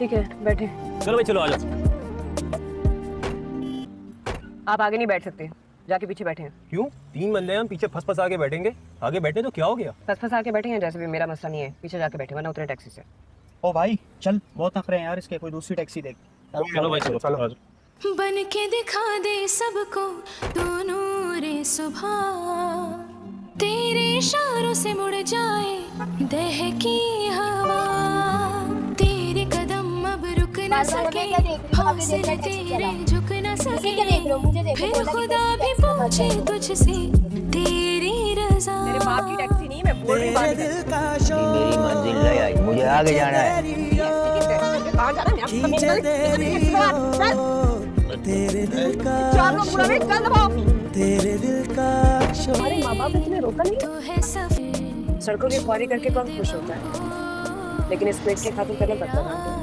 ठीक है, बैठे। चलो भाई, चलो आ जाओ। आप आगे नहीं बैठ सकते, जाके पीछे बैठे हैं। क्यों? 3 बंदे हैं, हम पीछे फंस आके बैठेंगे। आगे बैठे तो क्या हो गया? फंस आके बैठे हैं जैसे भी, मेरा मसला नहीं है। पीछे जाके बैठे, वरना उतरे टैक्सी से। ओ भाई चल, बहुत नखरे हैं यार इसके, कोई दूसरी टैक्सी देख। चलो भाई, चलो चलो। बन के दिखा दे सबको तू नूरे सुबह, तेरे इशारों से मुड़ जाए दहकी हवा, तेरे कदम अब रुक न सके, हौसले तेरे झुक न सके, फिर खुदा भी पूछे तुझसे तेरी रज़ा। मेरे बाप की टैक्सी नहीं, मैं बोल रही बात मेरी मंजिल ले आई, मुझे आगे जाना है। कहाँ जाना है? तेरे दिल का तेरे दिल का हमारे माँ बाप ने तुम्हें रोका नहीं। तू है सफेद सड़कों की ख्वारी करके कौन खुश होता है, लेकिन इस पेट के खातिर कदम बढ़ता है।